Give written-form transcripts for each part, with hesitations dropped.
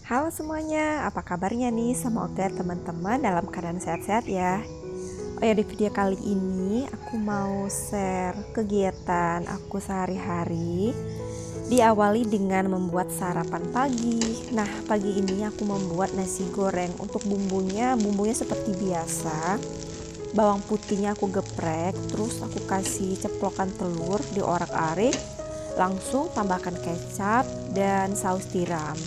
Halo semuanya, apa kabarnya nih? Semoga teman-teman dalam keadaan sehat-sehat ya. Oh ya, di video kali ini aku mau share kegiatan aku sehari-hari. Diawali dengan membuat sarapan pagi. Nah, pagi ini aku membuat nasi goreng. Untuk bumbunya seperti biasa. Bawang putihnya aku geprek, terus aku kasih ceplokan telur, diorak-arik, langsung tambahkan kecap dan saus tiram.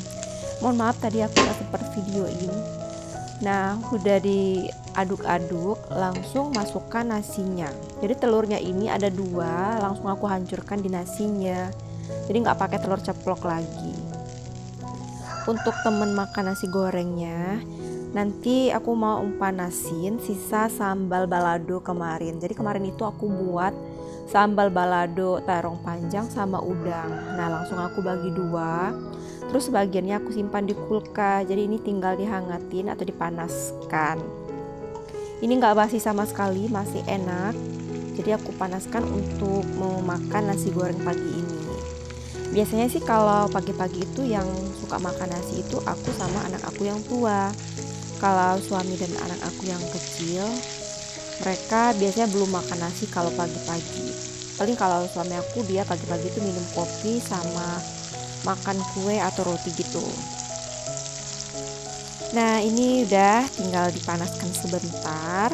Mohon maaf tadi aku nggak sempat videoin. Nah, udah diaduk-aduk, langsung masukkan nasinya. Jadi telurnya ini ada 2, langsung aku hancurkan di nasinya. Jadi nggak pakai telur ceplok lagi. Untuk temen makan nasi gorengnya, nanti aku mau panasin sisa sambal balado kemarin. Jadi kemarin itu aku buat sambal balado terong panjang sama udang. Nah, langsung aku bagi 2. Terus sebagiannya aku simpan di kulkas. Jadi ini tinggal dihangatin atau dipanaskan. Ini nggak basi sama sekali, masih enak. Jadi aku panaskan untuk mau makan nasi goreng pagi ini. Biasanya sih kalau pagi-pagi itu yang suka makan nasi itu aku sama anak aku yang tua. Kalau suami dan anak aku yang kecil, mereka biasanya belum makan nasi kalau pagi-pagi. Paling kalau suami aku dia pagi-pagi itu minum kopi sama makan kue atau roti gitu. Nah, ini udah tinggal dipanaskan sebentar,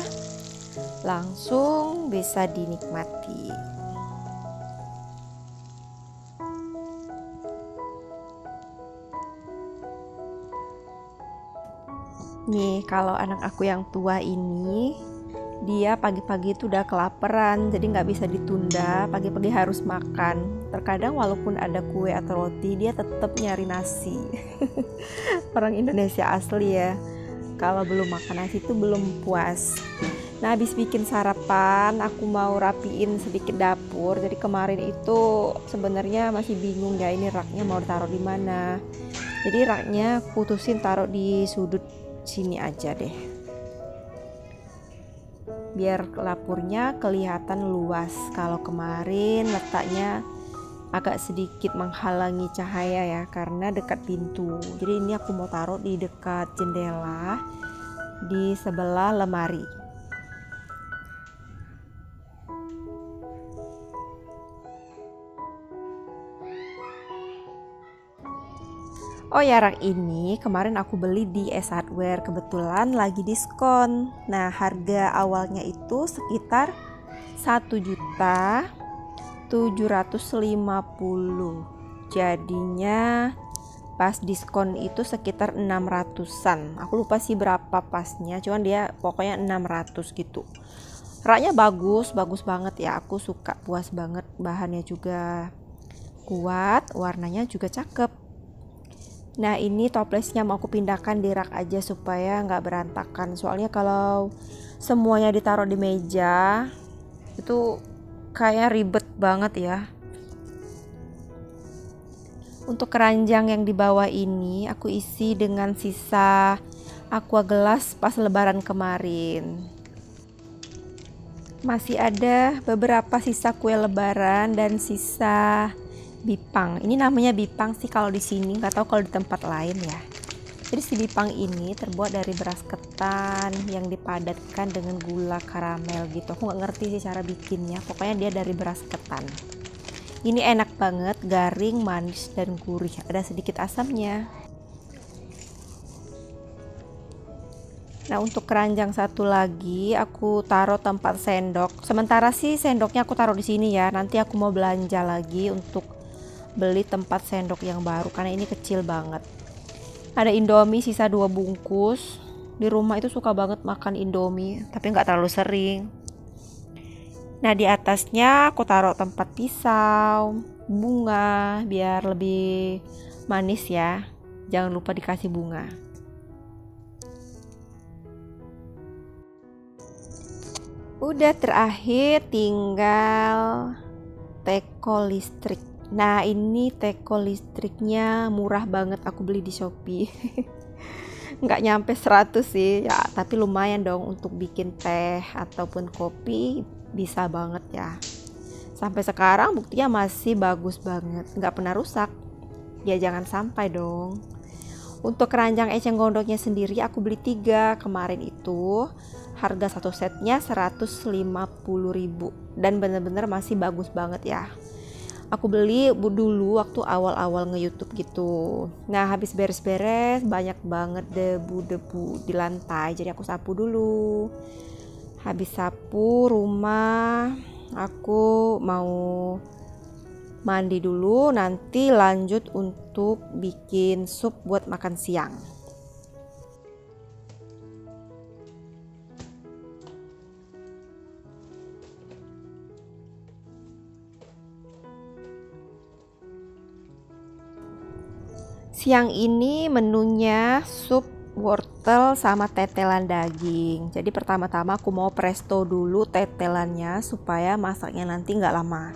langsung bisa dinikmati. Nih, kalau anak aku yang tua ini, dia pagi-pagi itu udah kelaparan, jadi nggak bisa ditunda, pagi-pagi harus makan. Terkadang walaupun ada kue atau roti, dia tetap nyari nasi. Orang Indonesia asli ya, kalau belum makan nasi itu belum puas. Nah, habis bikin sarapan, aku mau rapiin sedikit dapur. Jadi kemarin itu sebenarnya masih bingung ya, ini raknya mau taruh di mana. Jadi raknya putusin taruh di sudut sini aja deh, biar dapurnya kelihatan luas. Kalau kemarin letaknya agak sedikit menghalangi cahaya ya, karena dekat pintu. Jadi ini aku mau taruh di dekat jendela, di sebelah lemari. Oh ya, rak ini kemarin aku beli di S Hardware, kebetulan lagi diskon. Nah, harga awalnya itu sekitar 1.750.000. Jadinya pas diskon itu sekitar 600-an. Aku lupa sih berapa pasnya, cuman dia pokoknya 600 gitu. Raknya bagus banget ya. Aku suka, puas banget, bahannya juga kuat, warnanya juga cakep. Nah, ini toplesnya mau aku pindahkan di rak aja supaya nggak berantakan. Soalnya kalau semuanya ditaruh di meja itu kayak ribet banget ya. Untuk keranjang yang di bawah ini aku isi dengan sisa aqua gelas pas lebaran kemarin. Masih ada beberapa sisa kue lebaran dan sisa bipang. Ini namanya bipang sih kalau di sini, nggak tahu kalau di tempat lain ya. Jadi si bipang ini terbuat dari beras ketan yang dipadatkan dengan gula karamel gitu. Aku nggak ngerti sih cara bikinnya. Pokoknya dia dari beras ketan. Ini enak banget, garing, manis dan gurih. Ada sedikit asamnya. Nah, untuk keranjang satu lagi aku taruh tempat sendok. Sementara sih sendoknya aku taruh di sini ya. Nanti aku mau belanja lagi untuk beli tempat sendok yang baru karena ini kecil banget. Ada Indomie sisa 2 bungkus. Di rumah itu suka banget makan Indomie, tapi nggak terlalu sering. Nah, di atasnya aku taruh tempat pisau, bunga biar lebih manis ya. Jangan lupa dikasih bunga. Udah, terakhir tinggal teko listrik. Nah, ini teko listriknya murah banget, aku beli di Shopee. Nggak nyampe 100 sih ya, tapi lumayan dong untuk bikin teh ataupun kopi, bisa banget ya. Sampai sekarang buktinya masih bagus banget, nggak pernah rusak. Ya jangan sampai dong. Untuk keranjang eceng gondoknya sendiri aku beli 3 kemarin itu. Harga satu setnya 150.000 dan bener-bener masih bagus banget ya. Aku beli dulu waktu awal-awal nge-YouTube gitu. Nah, habis beres-beres banyak banget debu-debu di lantai. Jadi aku sapu dulu. Habis sapu rumah, aku mau mandi dulu, nanti lanjut untuk bikin sup buat makan siang. Siang ini menunya sup wortel sama tetelan daging. Jadi pertama-tama aku mau presto dulu tetelannya supaya masaknya nanti nggak lama.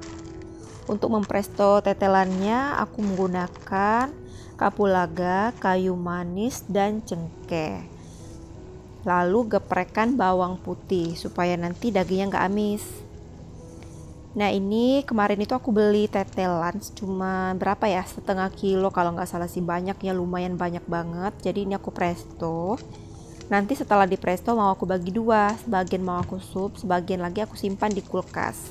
Untuk mempresto tetelannya aku menggunakan kapulaga, kayu manis, dan cengkeh. Lalu geprekkan bawang putih supaya nanti dagingnya nggak amis. Nah, ini kemarin itu aku beli tetelan cuma berapa ya, setengah kilo kalau nggak salah sih, banyak ya, lumayan banyak banget. Jadi ini aku presto. Nanti setelah di presto mau aku bagi 2, sebagian mau aku sup, sebagian lagi aku simpan di kulkas.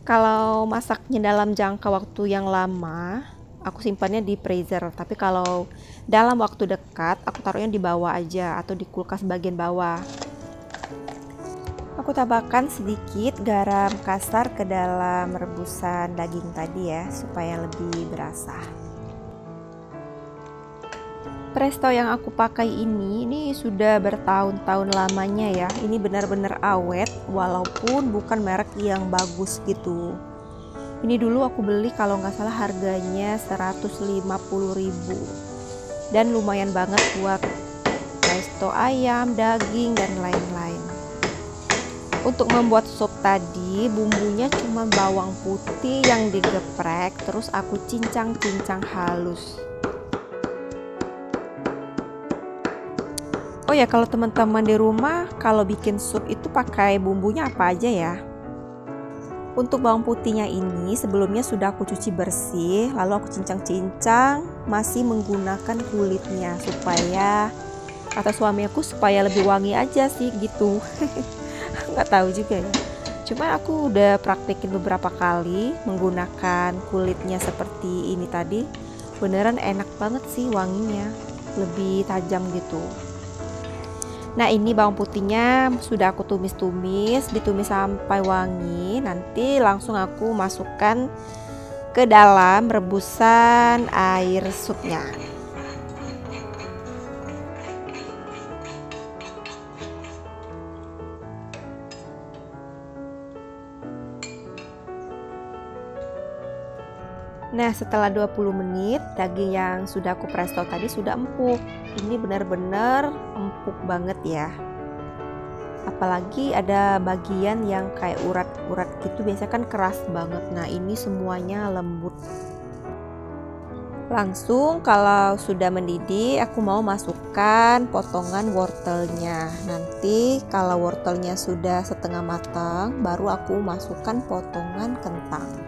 Kalau masaknya dalam jangka waktu yang lama, aku simpannya di freezer. Tapi kalau dalam waktu dekat, aku taruhnya di bawah aja atau di kulkas bagian bawah. Aku tambahkan sedikit garam kasar ke dalam rebusan daging tadi ya, supaya lebih berasa. Presto yang aku pakai ini sudah bertahun-tahun lamanya ya. Ini benar-benar awet walaupun bukan merek yang bagus gitu. Ini dulu aku beli kalau nggak salah harganya 150.000 dan lumayan banget buat presto ayam, daging, dan lain-lain. Untuk membuat sup tadi, bumbunya cuma bawang putih yang digeprek, terus aku cincang-cincang halus. Oh ya, kalau teman-teman di rumah kalau bikin sup itu pakai bumbunya apa aja ya? Untuk bawang putihnya ini sebelumnya sudah aku cuci bersih, lalu aku cincang-cincang, masih menggunakan kulitnya supaya, kata suamiku, supaya lebih wangi aja sih gitu. Nggak tahu juga ya, cuma aku udah praktekin beberapa kali menggunakan kulitnya seperti ini tadi, beneran enak banget sih wanginya, lebih tajam gitu. Nah, ini bawang putihnya sudah aku tumis-tumis, ditumis sampai wangi. Nanti langsung aku masukkan ke dalam rebusan air supnya. Nah, setelah 20 menit, daging yang sudah aku presto tadi sudah empuk. Ini benar-benar empuk banget ya. Apalagi ada bagian yang kayak urat-urat gitu, biasanya kan keras banget. Nah, ini semuanya lembut. Langsung kalau sudah mendidih, aku mau masukkan potongan wortelnya. Nanti kalau wortelnya sudah setengah matang, baru aku masukkan potongan kentang.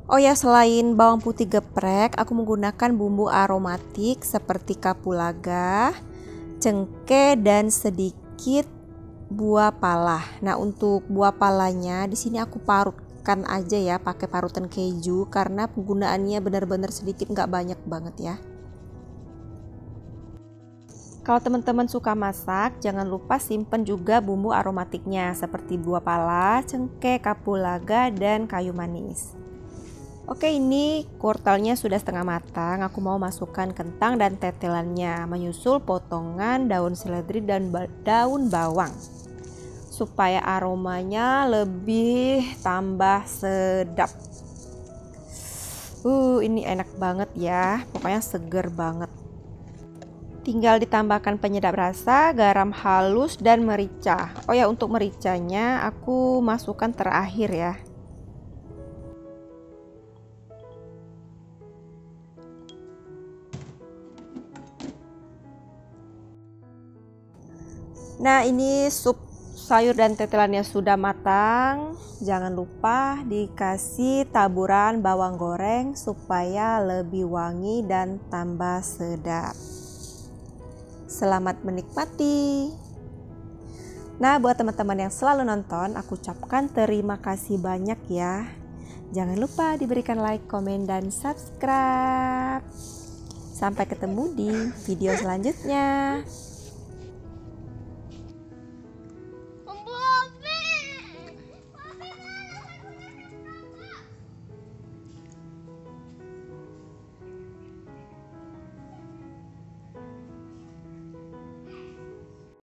Oh ya, selain bawang putih geprek, aku menggunakan bumbu aromatik seperti kapulaga, cengkeh, dan sedikit buah pala. Nah, untuk buah palanya di sini aku parutkan aja ya, pakai parutan keju karena penggunaannya benar-benar sedikit, nggak banyak banget ya. Kalau teman-teman suka masak, jangan lupa simpen juga bumbu aromatiknya seperti buah pala, cengkeh, kapulaga, dan kayu manis. Oke, ini wortelnya sudah setengah matang. Aku mau masukkan kentang dan tetelannya, menyusul potongan daun seledri dan daun bawang supaya aromanya lebih tambah sedap. Ini enak banget ya, pokoknya seger banget. Tinggal ditambahkan penyedap rasa, garam halus dan merica. Oh ya, untuk mericanya aku masukkan terakhir ya. Nah, ini sup sayur dan tetelannya sudah matang. Jangan lupa dikasih taburan bawang goreng supaya lebih wangi dan tambah sedap. Selamat menikmati. Nah, buat teman-teman yang selalu nonton, aku ucapkan terima kasih banyak ya. Jangan lupa diberikan like, komen, dan subscribe. Sampai ketemu di video selanjutnya.